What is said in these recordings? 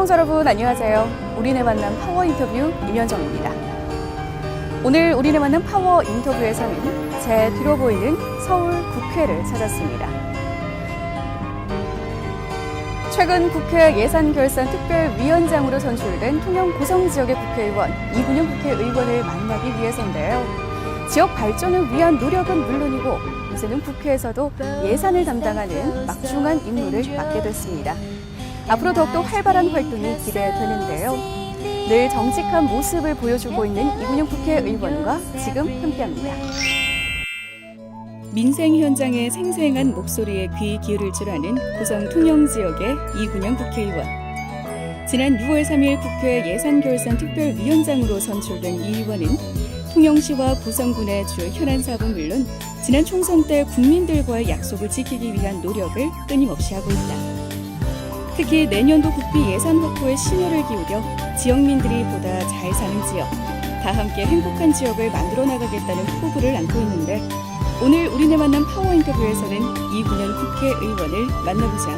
시청자 여러분 안녕하세요. 우리네 만남 파워 인터뷰 임현정입니다. 오늘 우리네 만남 파워 인터뷰에서는 제 뒤로 보이는 서울 국회를 찾았습니다. 최근 국회 예산결산특별위원장으로 선출된 통영 고성지역의 국회의원 이군영 국회의원을 만나기 위해서인데요. 지역 발전을 위한 노력은 물론이고 이제는 국회에서도 예산을 담당하는 막중한 임무를 맡게 됐습니다. 앞으로 더욱더 활발한 활동이 기대되는데요. 늘 정직한 모습을 보여주고 있는 이군영 국회의원과 지금 함께합니다. 민생 현장의 생생한 목소리에 귀 기울일 줄 아는 고성 통영 지역의 이군영 국회의원. 지난 6월 3일 국회 예산결산특별위원장으로 선출된 이 의원은 통영시와 고성군의 주요 현안 사업은 물론 지난 총선 때 국민들과의 약속을 지키기 위한 노력을 끊임없이 하고 있다. 특히 내년도 국비 예산 확보에 심혈을 기울여 지역민들이 보다 잘 사는 지역, 다 함께 행복한 지역을 만들어 나가겠다는 포부를 안고 있는데 오늘 우리네 만남 파워 인터뷰에서는 이군영 국회의원을 만나보자.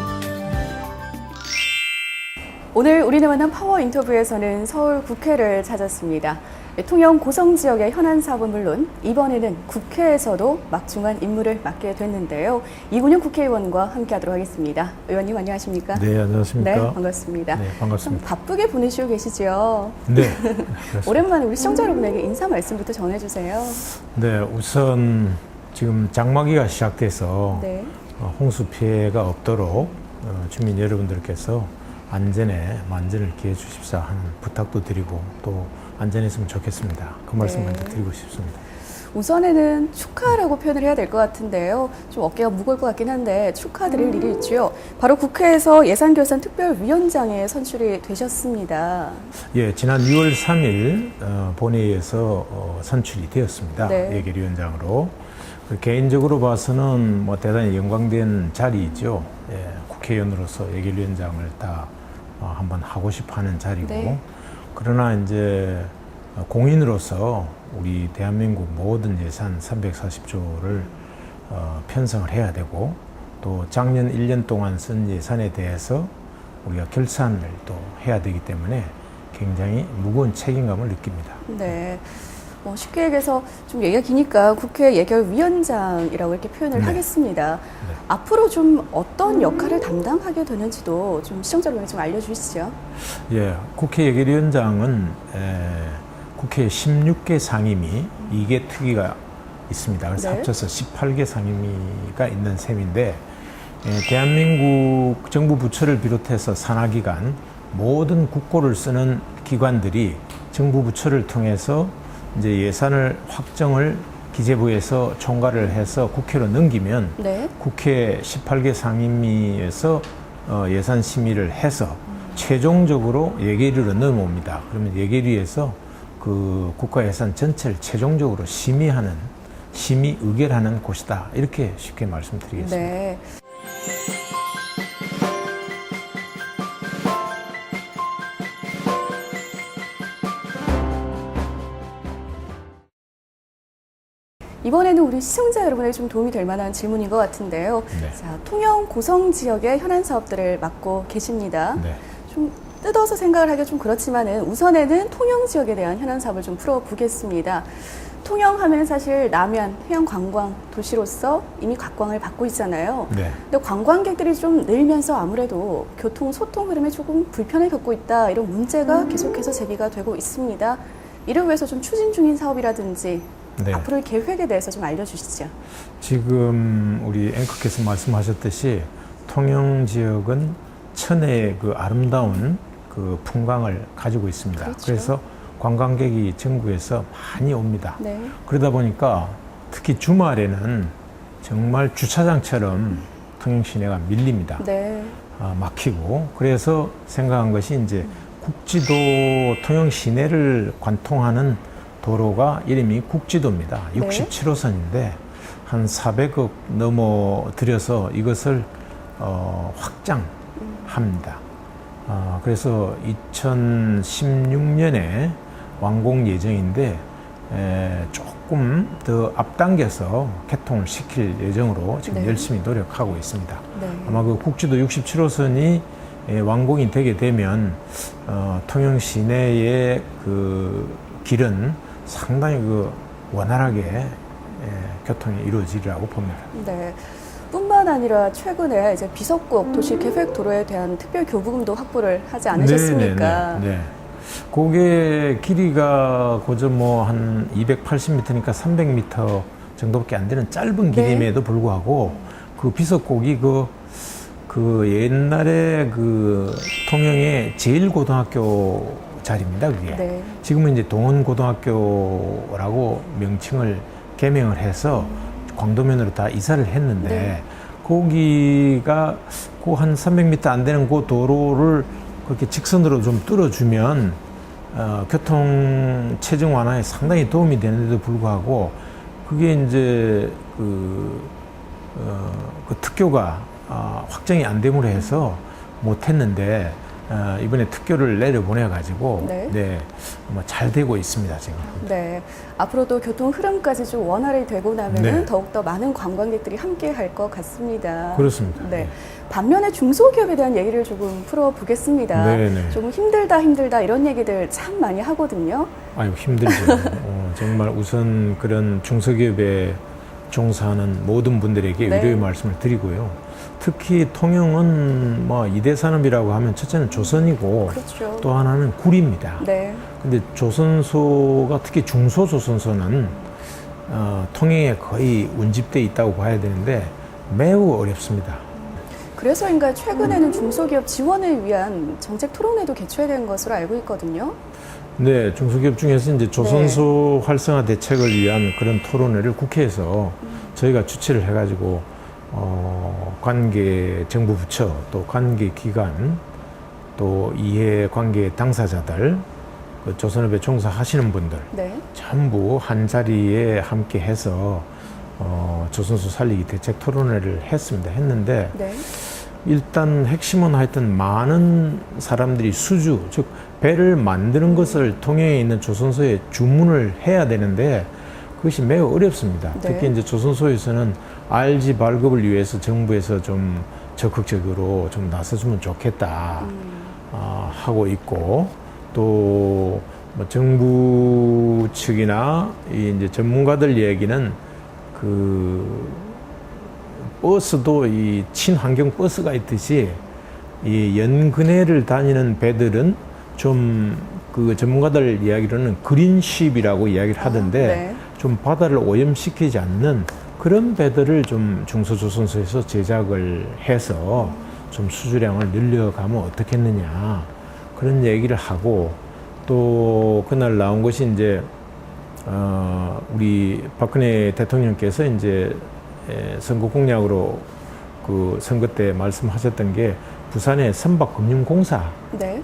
오늘 우리네 만남 파워 인터뷰에서는 서울 국회를 찾았습니다. 통영 고성 지역의 현안 사업은 물론 이번에는 국회에서도 막중한 임무를 맡게 됐는데요. 이군영 국회의원과 함께하도록 하겠습니다. 의원님 안녕하십니까? 네, 안녕하십니까? 네, 반갑습니다. 네, 반갑습니다. 참 바쁘게 보내시고 계시죠? 네. 오랜만에 우리 시청자 여러분에게 인사 말씀부터 전해주세요. 네, 우선 지금 장마기가 시작돼서 네. 홍수 피해가 없도록 주민 여러분들께서 안전에 만전을 기해 주십사 하는 부탁도 드리고 또 안전했으면 좋겠습니다. 그 말씀 먼저 드리고 싶습니다. 우선에는 축하라고 표현을 해야 될 것 같은데요. 좀 어깨가 무거울 것 같긴 한데 축하드릴 일이 있죠. 바로 국회에서 예산결산특별위원장에 선출이 되셨습니다. 예, 지난 6월 3일 본회의에서 선출이 되었습니다. 네. 예결위원장으로. 개인적으로 봐서는 뭐 대단히 영광된 자리이죠. 예, 국회의원으로서 예결위원장을 다 한번 하고 싶어하는 자리고. 네. 그러나 이제 공인으로서 우리 대한민국 모든 예산 340조를 편성을 해야 되고 또 작년 1년 동안 쓴 예산에 대해서 우리가 결산을 또 해야 되기 때문에 굉장히 무거운 책임감을 느낍니다. 네. 쉽게 얘기해서 좀 얘기가 기니까 국회 예결위원장이라고 이렇게 표현을 네. 하겠습니다. 네. 앞으로 좀 어떤 역할을 담당하게 되는지도 좀 시청자 여러분께 좀 알려주시죠. 예, 국회 예결위원장은 국회 16개 상임위, 2개 특위가 있습니다. 그래서 네. 합쳐서 18개 상임위가 있는 셈인데 대한민국 정부 부처를 비롯해서 산하기관 모든 국고를 쓰는 기관들이 정부 부처를 통해서 이제 예산을 확정을 기재부에서 총괄을 해서 국회로 넘기면 네. 국회 18개 상임위에서 예산 심의를 해서 최종적으로 예결위로 넘어옵니다. 그러면 예결위에서 그 국가 예산 전체를 최종적으로 심의 의결하는 곳이다. 이렇게 쉽게 말씀드리겠습니다. 네. 이번에는 우리 시청자 여러분에게 좀 도움이 될 만한 질문인 것 같은데요. 네. 자, 통영 고성 지역의 현안 사업들을 맡고 계십니다. 네. 좀 뜯어서 생각을 하기가 좀 그렇지만은 우선에는 통영 지역에 대한 현안 사업을 좀 풀어보겠습니다. 통영 하면 사실 남해안 해양 관광 도시로서 이미 각광을 받고 있잖아요. 네. 근데 관광객들이 좀 늘면서 아무래도 교통, 소통 흐름에 조금 불편을 겪고 있다. 이런 문제가 계속해서 제기가 되고 있습니다. 이를 위해서 좀 추진 중인 사업이라든지 네. 앞으로의 계획에 대해서 좀 알려주시죠. 지금 우리 앵커께서 말씀하셨듯이 통영 지역은 천혜의 그 아름다운 그 풍광을 가지고 있습니다. 그렇죠. 그래서 관광객이 전국에서 많이 옵니다. 네. 그러다 보니까 특히 주말에는 정말 주차장처럼 통영 시내가 밀립니다. 네. 막히고 그래서 생각한 것이 이제 국지도 통영 시내를 관통하는 도로가 이름이 국지도입니다. 네. 67호선인데 한 400억 넘어 들여서 이것을 확장합니다. 그래서 2016년에 완공 예정인데 조금 더 앞당겨서 개통을 시킬 예정으로 지금 네. 열심히 노력하고 있습니다. 네. 아마 그 국지도 67호선이 완공이 되게 되면 통영 시내의 그 길은 상당히 그 원활하게 교통이 이루어지리라고 봅니다. 네. 뿐만 아니라 최근에 이제 비석곡 도시계획도로에 대한 특별 교부금도 확보를 하지 않으셨습니까? 네. 그게 길이가 고저 뭐 한 280m니까 300m 정도밖에 안 되는 짧은 길임에도 불구하고 그 비석곡이 그 옛날에 그 통영의 제일고등학교 자리입니다, 그게. 네. 지금은 이제 동원고등학교라고 명칭을 개명을 해서 광도면으로 다 이사를 했는데, 네. 거기가 그 한 300m 안 되는 그 도로를 그렇게 직선으로 좀 뚫어주면 교통 체증 완화에 상당히 도움이 되는데도 불구하고 그게 이제 그 특교가 확정이 안 됨으로 해서 못했는데 이번에 특교를 내려보내가지고 뭐 잘 되고 있습니다, 지금. 네. 앞으로도 교통 흐름까지 좀 원활히 되고 나면은 더욱더 많은 관광객들이 함께 할 것 같습니다. 그렇습니다. 네. 반면에 중소기업에 대한 얘기를 조금 풀어보겠습니다. 조금 힘들다 이런 얘기들 참 많이 하거든요. 아유, 힘들죠. 정말 우선 그런 중소기업에 종사하는 모든 분들에게 위로의 말씀을 드리고요. 특히 통영은 뭐 2대 산업이라고 하면 첫째는 조선이고 그렇죠. 또 하나는 구리입니다. 네. 근데 조선소가 특히 중소조선소는 통영에 거의 운집돼 있다고 봐야 되는데 매우 어렵습니다. 그래서인가 최근에는 중소기업 지원을 위한 정책 토론회도 개최된 것으로 알고 있거든요. 네, 중소기업 중에서 이제 조선소 활성화 대책을 위한 그런 토론회를 국회에서 저희가 주최를 해가지고 관계 정부 부처 또 관계 기관 또 이해 관계 당사자들 그 조선업에 종사하시는 분들 전부 한 자리에 함께 해서 조선소 살리기 대책 토론회를 했는데 일단 핵심은 하여튼 많은 사람들이 수주 즉 배를 만드는 것을 통영에 있는 조선소에 주문을 해야 되는데 그것이 매우 어렵습니다. 특히 이제 조선소에서는 RG 발급을 위해서 정부에서 좀 적극적으로 좀 나서주면 좋겠다 하고 있고 또 뭐 정부 측이나 이제 전문가들 얘기는 그 버스도 이 친환경 버스가 있듯이 이 연근해를 다니는 배들은 좀 그 전문가들 이야기로는 그린쉽이라고 이야기를 하던데 좀 바다를 오염시키지 않는 그런 배들을 좀 중소조선소에서 제작을 해서 좀 수주량을 늘려가면 어떻겠느냐 그런 얘기를 하고 또 그날 나온 것이 이제 우리 박근혜 대통령께서 이제 선거 공약으로 그 선거 때 말씀하셨던 게 부산의 선박금융공사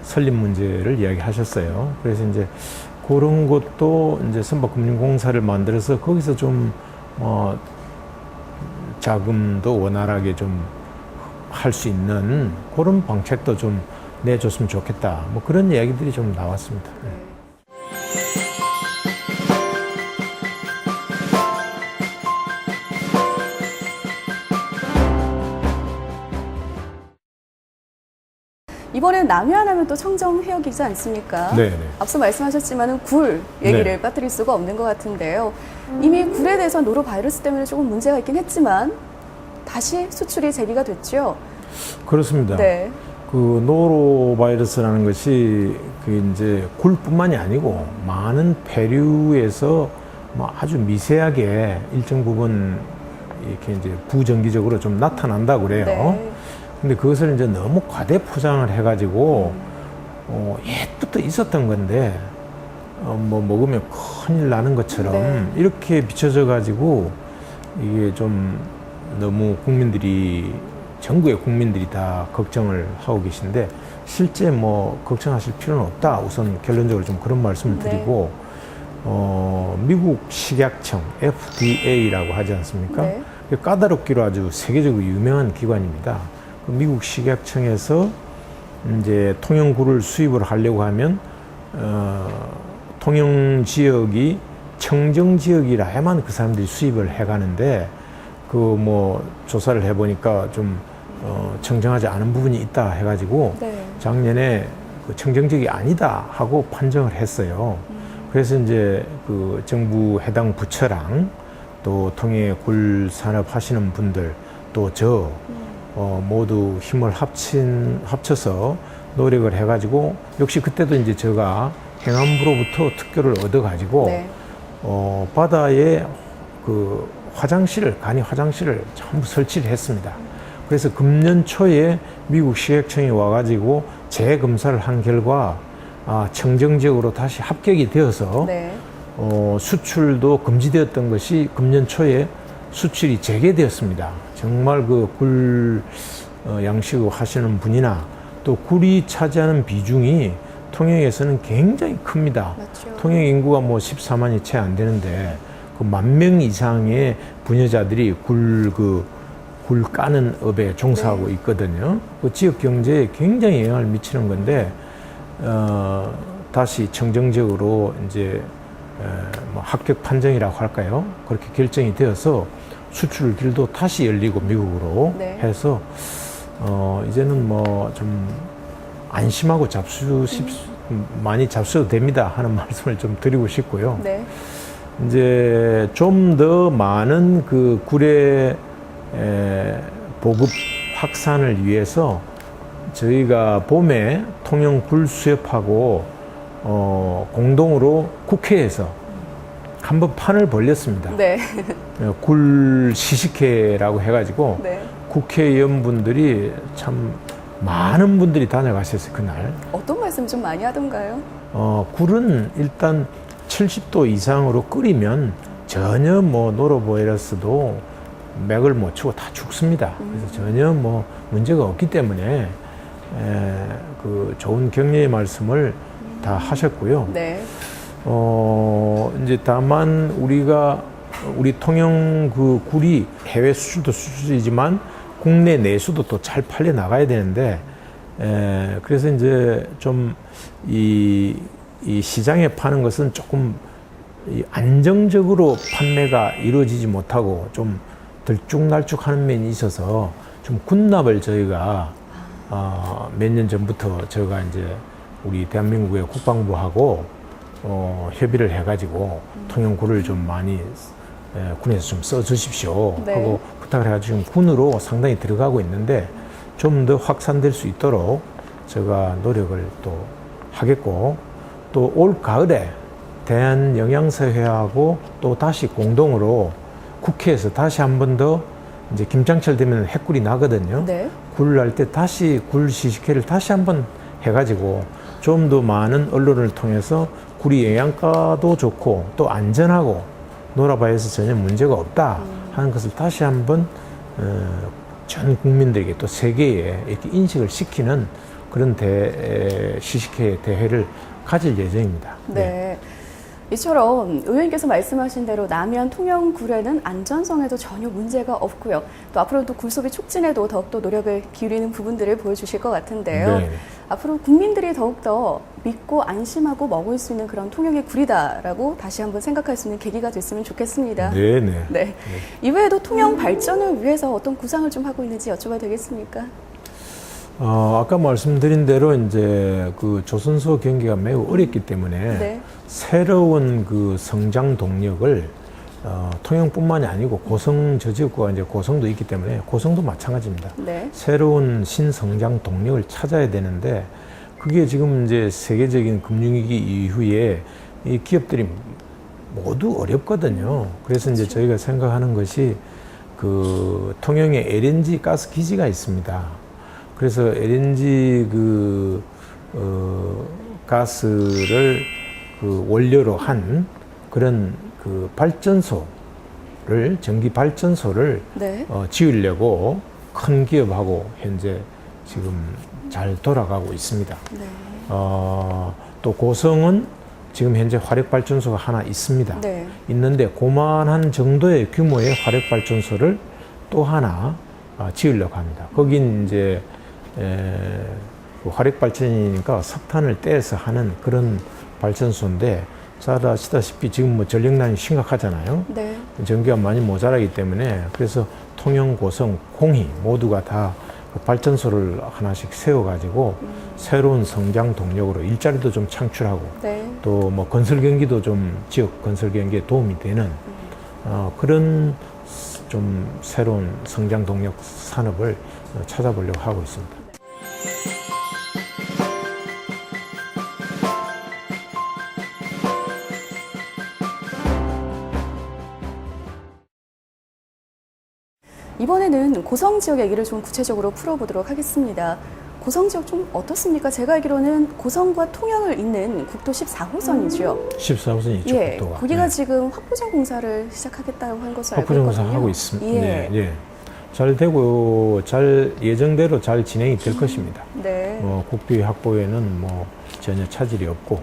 설립 문제를 이야기하셨어요. 그래서 이제 그런 것도 이제 선박금융공사를 만들어서 거기서 좀 자금도 원활하게 좀 할 수 있는 그런 방책도 좀 내줬으면 좋겠다. 뭐 그런 이야기들이 좀 나왔습니다. 이번엔 남해안 하면 또 청정해역이지 않습니까? 앞서 말씀하셨지만 굴 얘기를 빠뜨릴 수가 없는 것 같은데요. 이미 굴에 대해서 노로바이러스 때문에 조금 문제가 있긴 했지만 다시 수출이 재개가 됐죠? 그렇습니다. 그 노로바이러스라는 것이 그 이제 굴뿐만이 아니고 많은 폐류에서 뭐 아주 미세하게 일정 부분 이렇게 이제 부정기적으로 좀 나타난다고 그래요. 근데 그것을 이제 너무 과대 포장을 해가지고 옛부터 있었던 건데 뭐 먹으면 큰일 나는 것처럼 이렇게 비춰져 가지고 이게 좀 너무 국민들이 전국의 국민들이 다 걱정을 하고 계신데 실제 뭐 걱정하실 필요는 없다. 우선 결론적으로 좀 그런 말씀을 드리고 미국 식약청 FDA라고 하지 않습니까? 까다롭기로 아주 세계적으로 유명한 기관입니다. 그 미국 식약청에서 이제 통영굴을 수입을 하려고 하면 통영 지역이 청정 지역이라야만 그 사람들이 수입을 해가는데 그 뭐 조사를 해보니까 좀 청정하지 않은 부분이 있다 해가지고 네. 작년에 그 청정지역이 아니다 하고 판정을 했어요. 그래서 이제 그 정부 해당 부처랑 또 통해 굴 산업 하시는 분들 또 저 모두 힘을 합쳐서 노력을 해가지고 역시 그때도 이제 제가 행안부로부터 특許를 얻어가지고 네. 바다에 그 간이 화장실을 전부 설치를 했습니다. 그래서 금년 초에 미국 시각청이 와가지고 재검사를 한 결과 청정지역으로 다시 합격이 되어서 네. 수출도 금지되었던 것이 금년 초에 수출이 재개되었습니다. 정말 그 굴 양식을 하시는 분이나 또 굴이 차지하는 비중이 통영에서는 굉장히 큽니다. 맞죠. 통영 인구가 뭐 14만이 채 안 되는데 그 10,000명 이상의 부녀자들이 굴 까는 업에 종사하고 있거든요. 그 지역 경제에 굉장히 영향을 미치는 건데 다시 청정지역으로 이제 뭐 합격 판정이라고 할까요? 그렇게 결정이 되어서 수출 길도 다시 열리고 미국으로 네. 해서 이제는 뭐 좀 안심하고 많이 잡수도 됩니다 하는 말씀을 좀 드리고 싶고요. 네. 이제 좀 더 많은 그 굴의 보급 확산을 위해서 저희가 봄에 통영 굴 수협하고 공동으로 국회에서 한번 판을 벌렸습니다. 네. 굴 시식회라고 해가지고 네. 국회의원분들이 참 많은 분들이 다녀가셨어요 그날. 어떤 말씀 좀 많이 하던가요? 굴은 일단 70도 이상으로 끓이면 전혀 뭐 노로바이러스도 맥을 못 치고 다 죽습니다. 그래서 전혀 뭐 문제가 없기 때문에 그 좋은 격려의 말씀을 다 하셨고요. 네. 이제 다만 우리 통영 그 굴이 해외 수출도 수출이지만 국내 내수도 또 잘 팔려 나가야 되는데 그래서 이제 좀 이 시장에 파는 것은 조금 안정적으로 판매가 이루어지지 못하고 좀 들쭉날쭉하는 면이 있어서 좀 군납을 저희가 몇 년 전부터 저희가 이제 우리 대한민국의 국방부하고 협의를 해가지고 통영굴을 좀 많이 군에서 좀 써주십시오 네. 하고 부탁을 해가지고 지금 군으로 상당히 들어가고 있는데 좀 더 확산될 수 있도록 제가 노력을 또 하겠고 또 올 가을에 대한영양사회하고 또 다시 공동으로 국회에서 다시 한 번 더 이제 김장철 되면 핵굴이 나거든요. 네. 굴 날 때 다시 굴 시식회를 다시 한번 해가지고 좀 더 많은 언론을 통해서 굴이 영양가도 좋고 또 안전하고 노라바에서 전혀 문제가 없다 하는 것을 다시 한번 전 국민들에게 또 세계에 이렇게 인식을 시키는 그런 시식회 대회를 가질 예정입니다. 네. 이처럼 의원님께서 말씀하신 대로 남해안 통영굴에는 안전성에도 전혀 문제가 없고요. 또 앞으로도 굴소비 촉진에도 더욱더 노력을 기울이는 부분들을 보여주실 것 같은데요. 네. 앞으로 국민들이 더욱더 믿고 안심하고 먹을 수 있는 그런 통영의 굴이다라고 다시 한번 생각할 수 있는 계기가 됐으면 좋겠습니다. 네네. 네. 이외에도 통영 발전을 위해서 어떤 구상을 좀 하고 있는지 여쭤봐도 되겠습니까? 아까 말씀드린 대로 이제 그 조선소 경기가 매우 어렵기 때문에 네. 새로운 그 성장 동력을 통영뿐만이 아니고 고성 저지역구가 이제 고성도 있기 때문에 고성도 마찬가지입니다. 네. 새로운 신성장 동력을 찾아야 되는데 그게 지금 이제 세계적인 금융위기 이후에 이 기업들이 모두 어렵거든요. 그래서 이제 저희가 생각하는 것이 그 통영에 LNG 가스 기지가 있습니다. 그래서 LNG 가스를 그 원료로 한 그런 그 전기 발전소를 네. 지으려고 큰 기업하고 현재 지금 잘 돌아가고 있습니다. 네. 또 고성은 지금 현재 화력발전소가 하나 있습니다. 네. 있는데 그만한 정도의 규모의 화력발전소를 또 하나 지으려고 합니다. 거긴 이제 화력발전이니까 석탄을 떼서 하는 그런 발전소인데 잘 아시다시피 지금 뭐 전력난이 심각하잖아요. 네. 전기가 많이 모자라기 때문에 그래서 통영, 고성, 홍희 모두가 다 그 발전소를 하나씩 세워가지고 새로운 성장 동력으로 일자리도 좀 창출하고 네. 또 뭐 건설 경기도 좀 지역 건설 경기에 도움이 되는 그런 좀 새로운 성장 동력 산업을 찾아보려고 하고 있습니다. 이번에는 고성 지역 얘기를 좀 구체적으로 풀어보도록 하겠습니다. 고성 지역 좀 어떻습니까? 제가 알기로는 고성과 통영을 잇는 국도 14호선이죠. 14호선이죠. 예, 국도가. 거기가 네. 지금 확보전 공사를 시작하겠다고 한 것으로 알고 확보전 있거든요. 공사 하고 있습니다. 예. 네, 예. 잘 되고 잘 예정대로 잘 진행이 될 것입니다. 네. 국비 확보에는 뭐 전혀 차질이 없고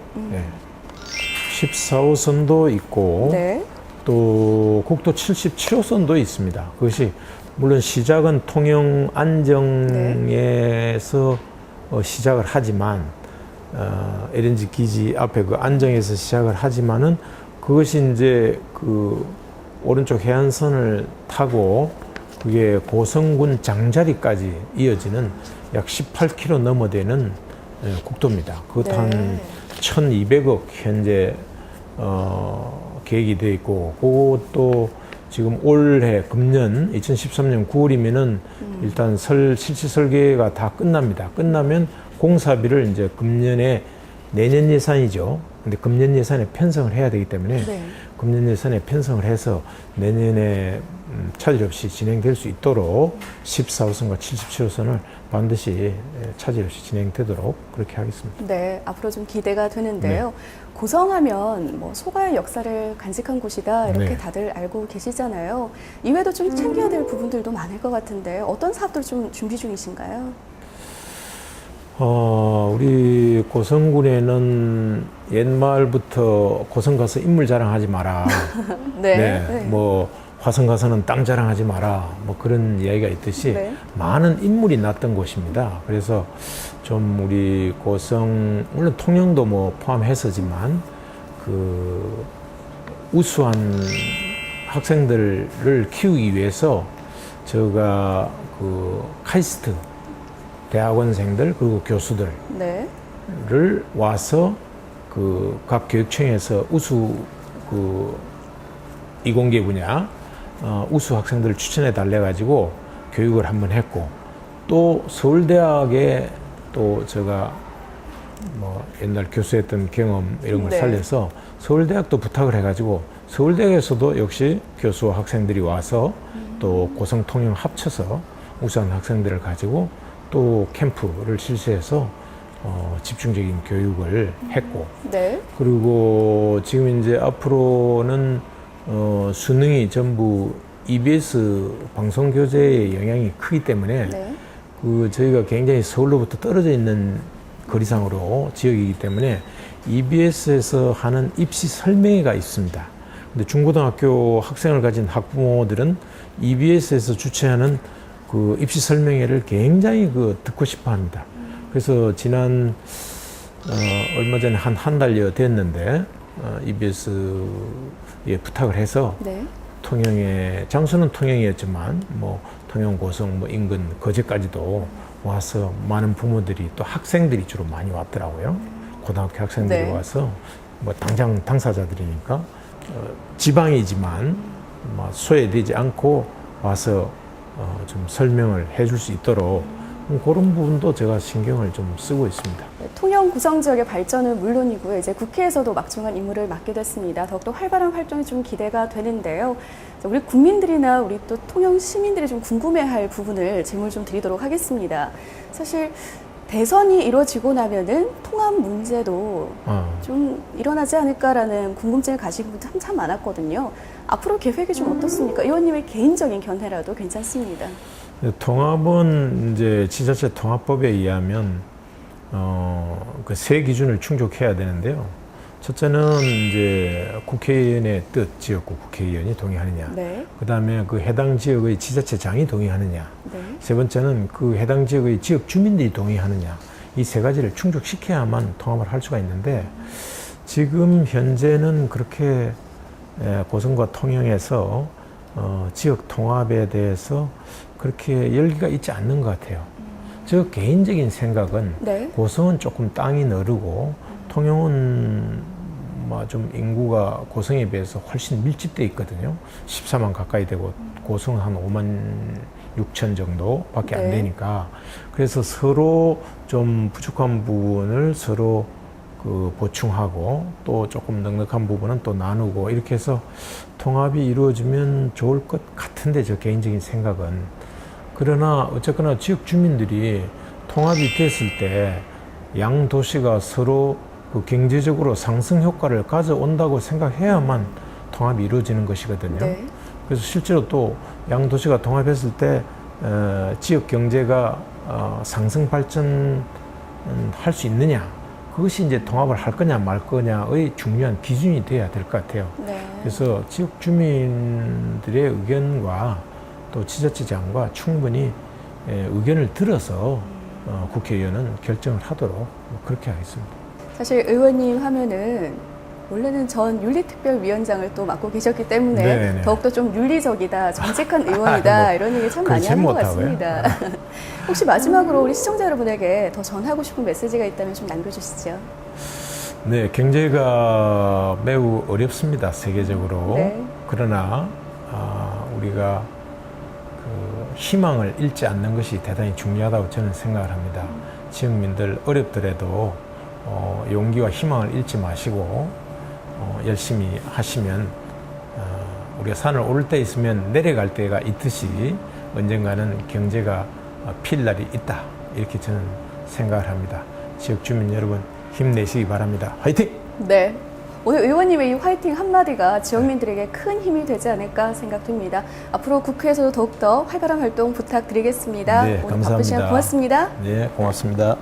14호선도 있고 네. 또 국도 77호선도 있습니다. 그것이 물론 시작은 통영 안정에서 시작을 하지만 LNG 기지 앞에 그 안정에서 시작을 하지만은 그것이 이제 그 오른쪽 해안선을 타고 그게 고성군 장자리까지 이어지는 약 18km 넘어 되는 국도입니다. 그것 네. 한 1,200억 현재 계획이 되어 있고 그것도 지금 올해 금년 2013년 9월이면은 일단 실시 설계가 다 끝납니다. 끝나면 공사비를 이제 금년에 내년 예산이죠. 근데 금년 예산에 편성을 해야 되기 때문에 네. 금년 예산에 편성을 해서 내년에 차질 없이 진행될 수 있도록 14호선과 77호선을 반드시 차질 없이 진행되도록 그렇게 하겠습니다. 네, 앞으로 좀 기대가 되는데요. 네. 고성하면 뭐 소가의 역사를 간직한 곳이다 이렇게 네. 다들 알고 계시잖아요. 이외에도 좀 챙겨야 될 부분들도 많을 것 같은데 어떤 사업들 좀 준비 중이신가요? 우리 고성군에는 옛말부터 고성 가서 인물 자랑하지 마라. 네. 뭐 화성 가서는 땅 자랑하지 마라. 뭐 그런 이야기가 있듯이 네. 많은 인물이 났던 곳입니다. 그래서 좀 우리 고성 물론 통영도 뭐 포함해서지만 그 우수한 학생들을 키우기 위해서 제가 그 카이스트 대학원생들 그리고 교수들을 네. 와서 그 각 교육청에서 우수 그 이공계 분야 우수 학생들을 추천해 달래 가지고 교육을 한번 했고 또 서울대학에 또 제가 뭐 옛날 교수했던 경험 이런 걸 네. 살려서 서울대학도 부탁을 해가지고 서울대학에서도 역시 교수와 학생들이 와서 또 고성 통영 합쳐서 우수한 학생들을 가지고 또 캠프를 실시해서 집중적인 교육을 했고 네. 그리고 지금 이제 앞으로는 수능이 전부 EBS 방송 교재의 영향이 크기 때문에 네. 그 저희가 굉장히 서울로부터 떨어져 있는 거리상으로 지역이기 때문에 EBS에서 하는 입시 설명회가 있습니다. 근데 중고등학교 학생을 가진 학부모들은 EBS에서 주최하는 그 입시 설명회를 굉장히 듣고 싶어 합니다. 그래서 지난 얼마 전에 한 달여 됐는데 EBS에 부탁을 해서 네. 통영에 장소는 통영이었지만 뭐 통영 고성 뭐 인근 거제까지도 와서 많은 부모들이 또 학생들이 주로 많이 왔더라고요. 고등학교 학생들이 네. 와서 뭐 당장 당사자들이니까 지방이지만 뭐 소외되지 않고 와서 좀 설명을 해줄 수 있도록 그런 부분도 제가 신경을 좀 쓰고 있습니다. 네, 통영 고성 지역의 발전은 물론이고요. 이제 국회에서도 막중한 임무를 맡게 됐습니다. 더욱더 활발한 활동이 좀 기대가 되는데요. 우리 국민들이나 우리 또 통영 시민들이 좀 궁금해할 부분을 질문 좀 드리도록 하겠습니다. 사실 대선이 이루어지고 나면은 통합 문제도 좀 일어나지 않을까라는 궁금증을 가지고 분들 참 많았거든요. 앞으로 계획이 좀 어떻습니까? 의원님의 개인적인 견해라도 괜찮습니다. 통합은 이제 지자체 통합법에 의하면 그 세 기준을 충족해야 되는데요. 첫째는 이제 국회의원의 뜻, 지역구 국회의원이 동의하느냐. 네. 그 다음에 그 해당 지역의 지자체장이 동의하느냐. 네. 세 번째는 그 해당 지역의 지역 주민들이 동의하느냐. 이 세 가지를 충족시켜야만 통합을 할 수가 있는데 지금 현재는 그렇게 고성과 통영에서 지역 통합에 대해서 그렇게 열기가 있지 않는 것 같아요. 저 개인적인 생각은 네. 고성은 조금 땅이 너르고 통영은 뭐 좀 인구가 고성에 비해서 훨씬 밀집돼 있거든요. 14만 가까이 되고 고성은 한 5만 6천 정도밖에 안 네. 되니까 그래서 서로 좀 부족한 부분을 서로 보충하고 또 조금 넉넉한 부분은 또 나누고 이렇게 해서 통합이 이루어지면 좋을 것 같은데 저 개인적인 생각은 그러나 어쨌거나 지역 주민들이 통합이 됐을 때 양 도시가 서로 경제적으로 상승 효과를 가져온다고 생각해야만 통합이 이루어지는 것이거든요. 네. 그래서 실제로 또 양 도시가 통합했을 때 지역 경제가 상승 발전할 수 있느냐 그것이 이제 통합을 할 거냐 말 거냐의 중요한 기준이 돼야 될 것 같아요. 네. 그래서 지역 주민들의 의견과 또 지자체장과 충분히 의견을 들어서 국회의원은 결정을 하도록 그렇게 하겠습니다. 사실 의원님 하면은 원래는 전 윤리특별위원장을 또 맡고 계셨기 때문에 네네. 더욱더 좀 윤리적이다, 정직한 의원이다 이런 얘기 참 많이 그렇지 하는 것 못하고요. 같습니다. 혹시 마지막으로 우리 시청자 여러분에게 더 전하고 싶은 메시지가 있다면 좀 남겨주시죠. 네, 경제가 매우 어렵습니다, 세계적으로. 네. 그러나 우리가 희망을 잃지 않는 것이 대단히 중요하다고 저는 생각을 합니다. 지역민들 어렵더라도 용기와 희망을 잃지 마시고 열심히 하시면 우리가 산을 오를 때 있으면 내려갈 때가 있듯이 언젠가는 경제가 필 날이 있다. 이렇게 저는 생각을 합니다. 지역 주민 여러분 힘내시기 바랍니다. 화이팅! 네. 오늘 의원님의 이 화이팅 한마디가 지역민들에게 큰 힘이 되지 않을까 생각됩니다. 앞으로 국회에서도 더욱더 활발한 활동 부탁드리겠습니다. 네, 오늘 감사합니다. 바쁜 시간 고맙습니다. 네, 고맙습니다.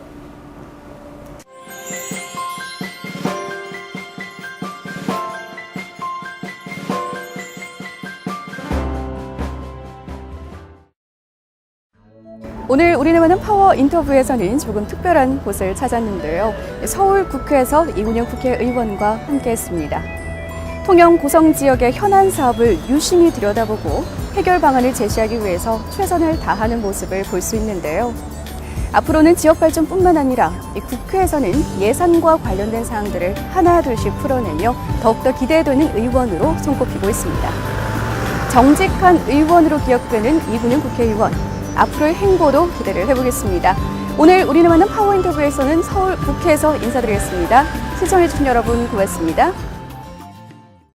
오늘 우리네 많은 파워 인터뷰에서는 조금 특별한 곳을 찾았는데요. 서울 국회에서 이군영 국회의원과 함께했습니다. 통영 고성 지역의 현안 사업을 유심히 들여다보고 해결 방안을 제시하기 위해서 최선을 다하는 모습을 볼 수 있는데요. 앞으로는 지역 발전뿐만 아니라 이 국회에서는 예산과 관련된 사항들을 하나둘씩 풀어내며 더욱더 기대되는 의원으로 손꼽히고 있습니다. 정직한 의원으로 기억되는 이군영 국회의원. 앞으로의 행보도 기대를 해보겠습니다. 오늘 우리는 만난 파워 인터뷰에서는 서울 국회에서 인사드리겠습니다. 시청해주신 여러분 고맙습니다.